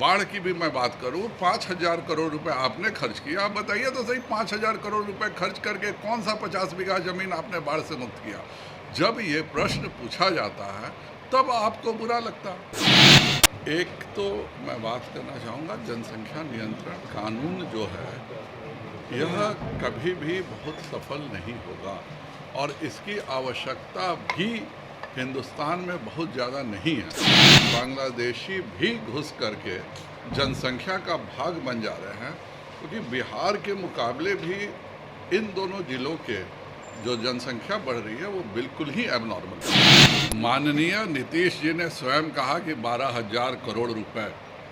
बाढ़ की भी मैं बात करूं, 5,000 करोड़ रुपए आपने खर्च किया। आप बताइए तो सही, 5,000 करोड़ रुपए खर्च करके कौन सा 50 बीघा जमीन आपने बाढ़ से मुक्त किया? जब ये प्रश्न पूछा जाता है तब आपको बुरा लगता। एक तो मैं बात करना चाहूँगा, जनसंख्या नियंत्रण कानून जो है यह कभी भी बहुत सफल नहीं होगा और इसकी आवश्यकता भी हिंदुस्तान में बहुत ज़्यादा नहीं है। बांग्लादेशी भी घुस करके जनसंख्या का भाग बन जा रहे हैं, क्योंकि बिहार के मुकाबले भी इन दोनों जिलों के जो जनसंख्या बढ़ रही है वो बिल्कुल ही एबनॉर्मल है। माननीय नीतीश जी ने स्वयं कहा कि 12,000 करोड़ रुपए,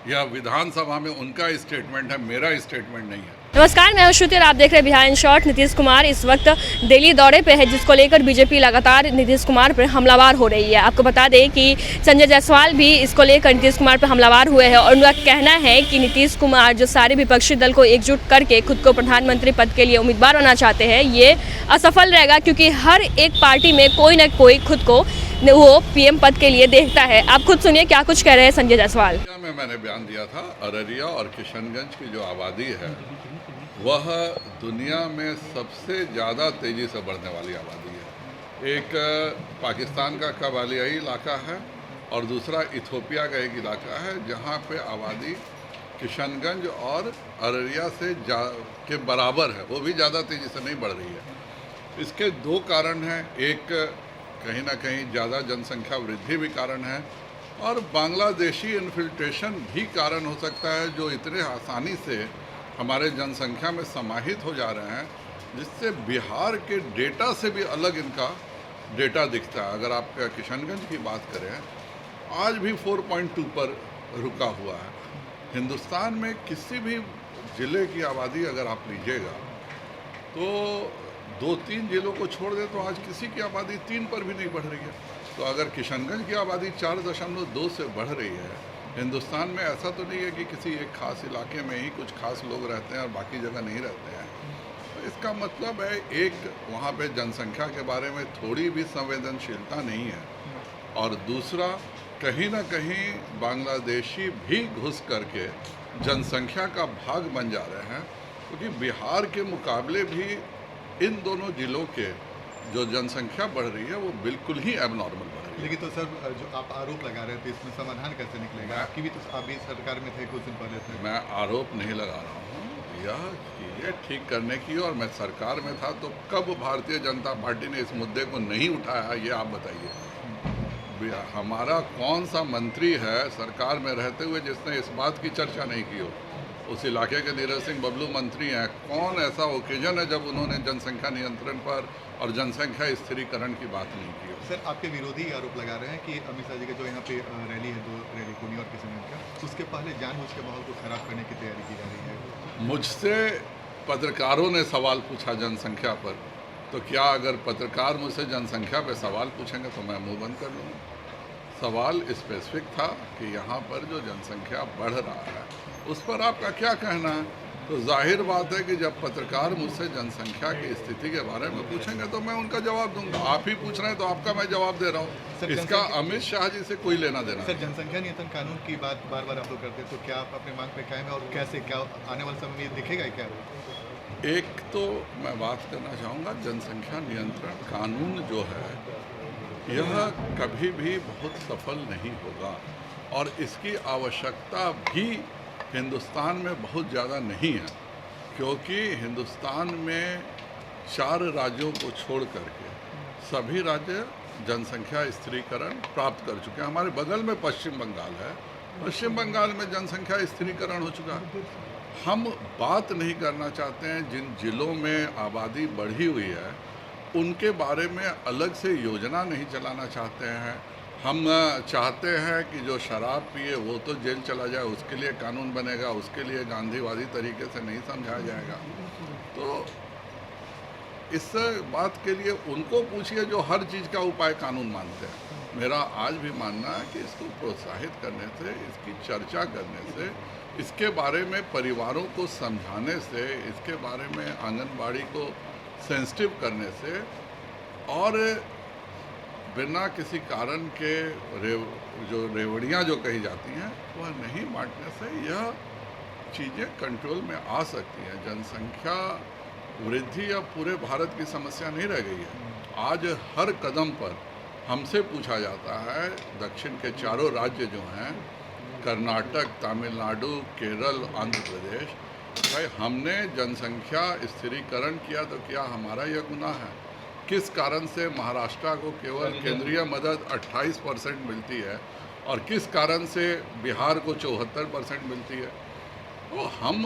यह विधानसभा में उनका स्टेटमेंट है, मेरा स्टेटमेंट नहीं है। नमस्कार, मैं श्रुति और आप देख रहे हैं बिहाइंड शॉट। नीतीश कुमार इस वक्त दिल्ली दौरे पे है, जिसको लेकर बीजेपी लगातार नीतीश कुमार पर हमलावर हो रही है। आपको बता दें कि संजय जायसवाल भी इसको लेकर नीतीश कुमार पर हमलावर हुए हैं और उनका कहना है कि नीतीश कुमार जो सारे विपक्षी दल को एकजुट करके खुद को प्रधानमंत्री पद के लिए उम्मीदवार बनना चाहते हैं, ये असफल रहेगा, क्योंकि हर एक पार्टी में कोई ना कोई खुद को वो पीएम पद के लिए देखता है। आप खुद सुनिए क्या कुछ कह रहे हैं संजय जायसवाल। मैंने बयान दिया था, अररिया और किशनगंज की जो आबादी है वह दुनिया में सबसे ज़्यादा तेज़ी से बढ़ने वाली आबादी है। एक पाकिस्तान का कबालियाई इलाका है और दूसरा इथोपिया का एक इलाका है जहाँ पे आबादी किशनगंज और अररिया से के बराबर है, वो भी ज़्यादा तेज़ी से नहीं बढ़ रही है। इसके दो कारण हैं, एक कहीं ना कहीं ज़्यादा जनसंख्या वृद्धि भी कारण है और बांग्लादेशी इन्फिल्ट्रेशन भी कारण हो सकता है, जो इतने आसानी से हमारे जनसंख्या में समाहित हो जा रहे हैं, जिससे बिहार के डेटा से भी अलग इनका डेटा दिखता है। अगर आप किशनगंज की बात करें, आज भी 4.2 पर रुका हुआ है। हिंदुस्तान में किसी भी ज़िले की आबादी अगर आप लीजिएगा तो 2-3 जिलों को छोड़ दें तो आज किसी की आबादी 3 पर भी नहीं बढ़ रही है। तो अगर किशनगंज की आबादी 4.2 से बढ़ रही है, हिंदुस्तान में ऐसा तो नहीं है कि किसी एक खास इलाके में ही कुछ खास लोग रहते हैं और बाकी जगह नहीं रहते हैं। तो इसका मतलब है, एक वहाँ पे जनसंख्या के बारे में थोड़ी भी संवेदनशीलता नहीं है और दूसरा कहीं ना कहीं बांग्लादेशी भी घुस करके जनसंख्या का भाग बन जा रहे हैं, क्योंकि बिहार के मुकाबले भी इन दोनों जिलों के जो जनसंख्या बढ़ रही है वो बिल्कुल ही एबनॉर्मल बढ़ रही है। लेकिन तो सर, जो आप आरोप लगा रहे थे, इसमें समाधान कैसे निकलेगा? आपकी भी तो, आप भी सरकार में थे कुछ दिन पहले थे। मैं आरोप नहीं लगा रहा हूँ, यह चीज़ें ठीक करने की, और मैं सरकार में था तो कब भारतीय जनता पार्टी ने इस मुद्दे को नहीं उठाया, ये आप बताइए। हमारा कौन सा मंत्री है सरकार में रहते हुए जिसने इस बात की चर्चा नहीं की हो? उस इलाके के नीरज सिंह बबलू मंत्री हैं, कौन ऐसा ओकेजन है जब उन्होंने जनसंख्या नियंत्रण पर और जनसंख्या स्थिरीकरण की बात नहीं की हो? सर, आपके विरोधी आरोप लगा रहे हैं कि अमित शाह जी का जो यहाँ पे रैली है, 2 रैली पुनी और किशनगंज का, उसके पहले जानबूझ के माहौल को खराब करने की तैयारी की जा रही है। मुझसे पत्रकारों ने सवाल पूछा जनसंख्या पर, तो क्या अगर पत्रकार मुझसे जनसंख्या पर सवाल पूछेंगे तो मैं मुँह बंद कर लूँगा? सवाल स्पेसिफिक था कि यहाँ पर जो जनसंख्या बढ़ रहा है उस पर आपका क्या कहना है। तो जाहिर बात है कि जब पत्रकार मुझसे जनसंख्या की स्थिति के बारे में पूछेंगे तो मैं उनका जवाब दूंगा। आप ही पूछ रहे हैं तो आपका मैं जवाब दे रहा हूँ। इसका अमित शाह जी से कोई लेना देना। सर, जनसंख्या नियंत्रण कानून की बात बार बार आप लोग करते हैं, तो क्या आप अपने मांग पे कायम है और कैसे, क्या आने वाले समय में दिखेगा क्या? एक तो मैं बात करना चाहूँगा, जनसंख्या नियंत्रण कानून जो है यह कभी भी बहुत सफल नहीं होगा और इसकी आवश्यकता भी हिंदुस्तान में बहुत ज़्यादा नहीं है, क्योंकि हिंदुस्तान में 4 राज्यों को छोड़ करके सभी राज्य जनसंख्या स्थिरीकरण प्राप्त कर चुके हैं। हमारे बगल में पश्चिम बंगाल है, पश्चिम बंगाल में जनसंख्या स्थिरीकरण हो चुका है। हम बात नहीं करना चाहते हैं जिन जिलों में आबादी बढ़ी हुई है उनके बारे में अलग से योजना नहीं चलाना चाहते हैं। हम चाहते हैं कि जो शराब पिए वो तो जेल चला जाए, उसके लिए कानून बनेगा, उसके लिए गांधीवादी तरीके से नहीं समझाया जाएगा। तो इस बात के लिए उनको पूछिए जो हर चीज़ का उपाय कानून मानते हैं। मेरा आज भी मानना है कि इसको प्रोत्साहित करने से, इसकी चर्चा करने से, इसके बारे में परिवारों को समझाने से, इसके बारे में आंगनबाड़ी को सेंसिटिव करने से और बिना किसी कारण के जो रेवड़ियाँ जो कही जाती हैं वह नहीं बांटने से यह चीज़ें कंट्रोल में आ सकती हैं। जनसंख्या वृद्धि अब पूरे भारत की समस्या नहीं रह गई है। आज हर कदम पर हमसे पूछा जाता है, दक्षिण के चारों राज्य जो हैं, कर्नाटक, तमिलनाडु, केरल, आंध्र प्रदेश, भाई हमने जनसंख्या स्थिरीकरण किया तो क्या हमारा यह गुनाह है? किस कारण से महाराष्ट्र को केवल केंद्रीय मदद 28% मिलती है और किस कारण से बिहार को 74% मिलती है? तो हम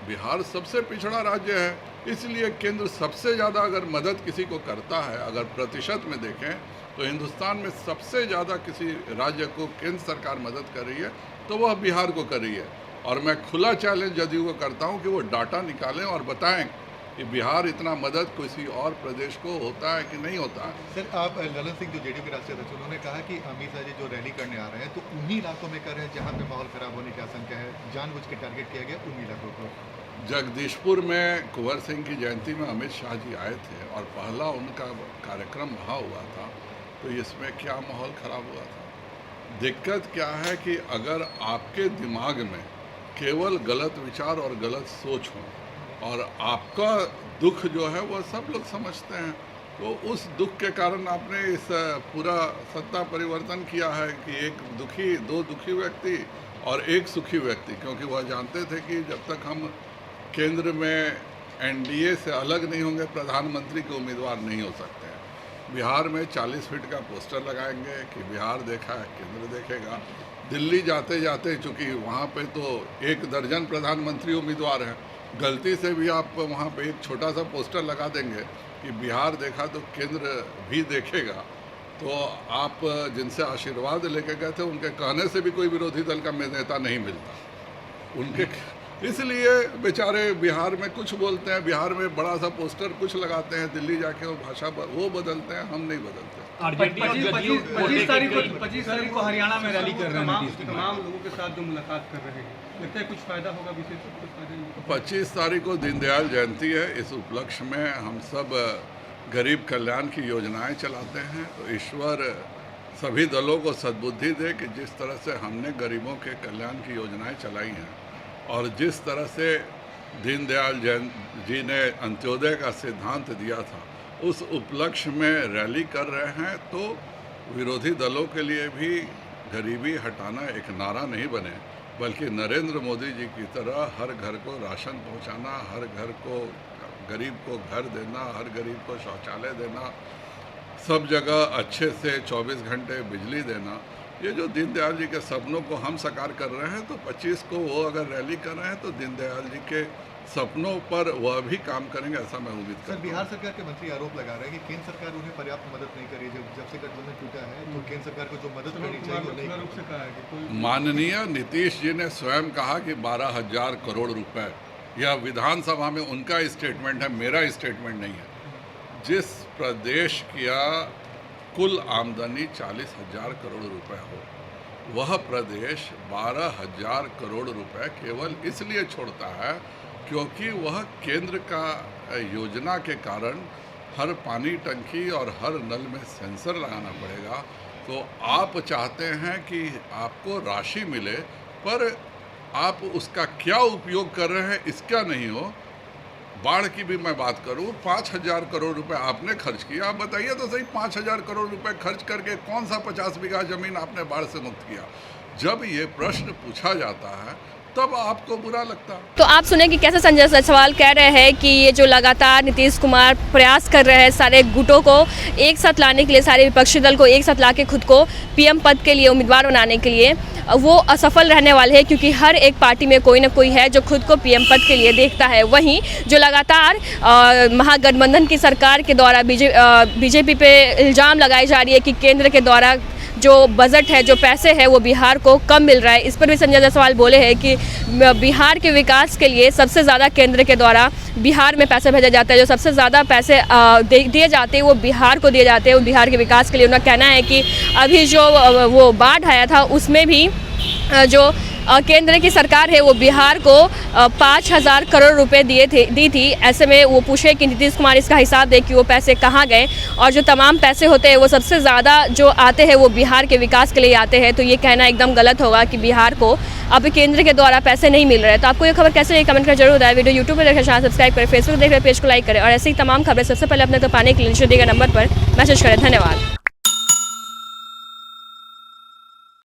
बिहार सबसे पिछड़ा राज्य है, इसलिए केंद्र सबसे ज़्यादा अगर मदद किसी को करता है, अगर प्रतिशत में देखें तो हिंदुस्तान में सबसे ज़्यादा किसी राज्य को केंद्र सरकार मदद कर रही है तो वह बिहार को कर रही है। और मैं खुला चैलेंज जदयू को करता हूं कि वो डाटा निकालें और बताएं कि बिहार इतना मदद किसी और प्रदेश को होता है कि नहीं होता है। सर, आप ललन सिंह जो जेडीयू के राष्ट्रीय अध्यक्ष, उन्होंने कहा कि अमित शाह जी जो रैली करने आ रहे हैं तो उन्हीं इलाकों में कर रहे हैं जहाँ पे माहौल खराब होने की आशंका है, जानबूझ के टारगेट किया गया उन्हीं इलाकों को। जगदीशपुर में कुंवर सिंह की जयंती में अमित शाह जी आए थे और पहला उनका कार्यक्रम वहाँ हुआ था, तो इसमें क्या माहौल खराब हुआ था? दिक्कत क्या है कि अगर आपके दिमाग में केवल गलत विचार और गलत सोच हो और आपका दुख जो है वह सब लोग समझते हैं, तो उस दुख के कारण आपने इस पूरा सत्ता परिवर्तन किया है कि एक दुखी, दो दुखी व्यक्ति और एक सुखी व्यक्ति, क्योंकि वह जानते थे कि जब तक हम केंद्र में एनडीए से अलग नहीं होंगे प्रधानमंत्री के उम्मीदवार नहीं हो सकते हैं। बिहार में 40 फीट का पोस्टर लगाएंगे कि बिहार देखा है केंद्र देखेगा। दिल्ली जाते जाते, चूँकि वहाँ पे तो 1 दर्जन प्रधानमंत्री उम्मीदवार हैं, गलती से भी आप वहाँ पे एक छोटा सा पोस्टर लगा देंगे कि बिहार देखा तो केंद्र भी देखेगा, तो आप जिनसे आशीर्वाद लेके गए थे उनके कहने से भी कोई विरोधी दल का नेता नहीं मिलता उनके, इसलिए बेचारे बिहार में कुछ बोलते हैं, बिहार में बड़ा सा पोस्टर कुछ लगाते हैं, दिल्ली जाके वो भाषा वो बदलते हैं, हम नहीं बदलते। 25 तारीख को हरियाणा में रैली कर रहे हैं, तमाम लोगों के साथ जो मुलाकात कर रहे हैं, लगता है कुछ फायदा होगा विशेष? 25 तारीख को दीनदयाल जयंती है, इस उपलक्ष्य में हम सब गरीब कल्याण की योजनाएं चलाते हैं, तो ईश्वर सभी दलों को सद्बुद्धि दे कि जिस तरह से हमने गरीबों के कल्याण की योजनाएं चलाई हैं और जिस तरह से दीनदयाल जी ने अंत्योदय का सिद्धांत दिया था, उस उपलक्ष्य में रैली कर रहे हैं, तो विरोधी दलों के लिए भी गरीबी हटाना एक नारा नहीं बने, बल्कि नरेंद्र मोदी जी की तरह हर घर को राशन पहुंचाना, हर घर को गरीब को घर देना, हर गरीब को शौचालय देना, सब जगह अच्छे से 24 घंटे बिजली देना, ये जो दीनदयाल जी के सपनों को हम साकार कर रहे हैं, तो 25 को वो अगर रैली कर रहे हैं तो दीनदयाल जी के सपनों पर वह भी काम करेंगे, ऐसा मैं उम्मीद करता हूं। सर, बिहार सरकार के मंत्री आरोप लगा रहे हैं कि केंद्र सरकार उन्हें पर्याप्त मदद नहीं करी, जब से गठबंधन टूटा है तो केंद्र सरकार को जो मदद करनी चाहिए वो नहीं। माननीय नीतीश जी ने स्वयं कहा कि 12,000 करोड़ रुपए, यह विधानसभा में उनका स्टेटमेंट है, मेरा स्टेटमेंट नहीं है। जिस प्रदेश का कुल आमदनी 40,000 करोड़ रुपए हो, वह प्रदेश 12,000 करोड़ रुपए केवल इसलिए छोड़ता है क्योंकि वह केंद्र का योजना के कारण हर पानी टंकी और हर नल में सेंसर लगाना पड़ेगा। तो आप चाहते हैं कि आपको राशि मिले, पर आप उसका क्या उपयोग कर रहे हैं इसका नहीं हो। बाढ़ की भी मैं बात करूं, 5,000 करोड़ रुपए आपने खर्च किया, आप बताइए तो सही, 5,000 करोड़ रुपए खर्च करके कौन सा 50 बीघा जमीन आपने बाढ़ से मुक्त किया? जब ये प्रश्न पूछा जाता है तब आपको बुरा लगता। तो आप सुने कि कैसे संजय जायसवाल कह रहे हैं कि ये जो लगातार नीतीश कुमार प्रयास कर रहे हैं सारे गुटों को एक साथ लाने के लिए, सारे विपक्षी दल को एक साथ लाके खुद को पीएम पद के लिए उम्मीदवार बनाने के लिए, वो असफल रहने वाले हैं, क्योंकि हर एक पार्टी में कोई ना कोई है जो खुद को पीएम पद के लिए देखता है। वहीं जो लगातार महागठबंधन की सरकार के द्वारा बीजेपी पे इल्ज़ाम लगाई जा रही है कि केंद्र के द्वारा जो बजट है, जो पैसे है, वो बिहार को कम मिल रहा है, इस पर भी संजय जायसवाल बोले हैं कि बिहार के विकास के लिए सबसे ज़्यादा केंद्र के द्वारा बिहार में पैसे भेजा जाता है, जो सबसे ज़्यादा पैसे दिए जाते हैं वो बिहार को दिए जाते हैं, वो बिहार के विकास के लिए। उनका कहना है कि अभी जो वो बाढ़ आया था उसमें भी जो केंद्र की सरकार है वो बिहार को 5,000 करोड़ रुपए दी थी। ऐसे में वो पूछे कि नीतीश कुमार इसका हिसाब दे कि वो पैसे कहाँ गए, और जो तमाम पैसे होते हैं वो सबसे ज़्यादा जो आते हैं वो बिहार के विकास के लिए आते हैं। तो ये कहना एकदम गलत होगा कि बिहार को अब केंद्र के द्वारा पैसे नहीं मिल रहे। तो आपको ये खबर कैसे लगी कमेंट कर जरूर बताएं। वीडियो यूट्यूब पर देखें, चैनल सब्सक्राइब करें, फेसबुक देख रहे पेज को लाइक करें, और ऐसी ही तमाम खबरें सबसे पहले अपने तक पाने के लिए नीचे दिए गए नंबर पर मैसेज करें। धन्यवाद।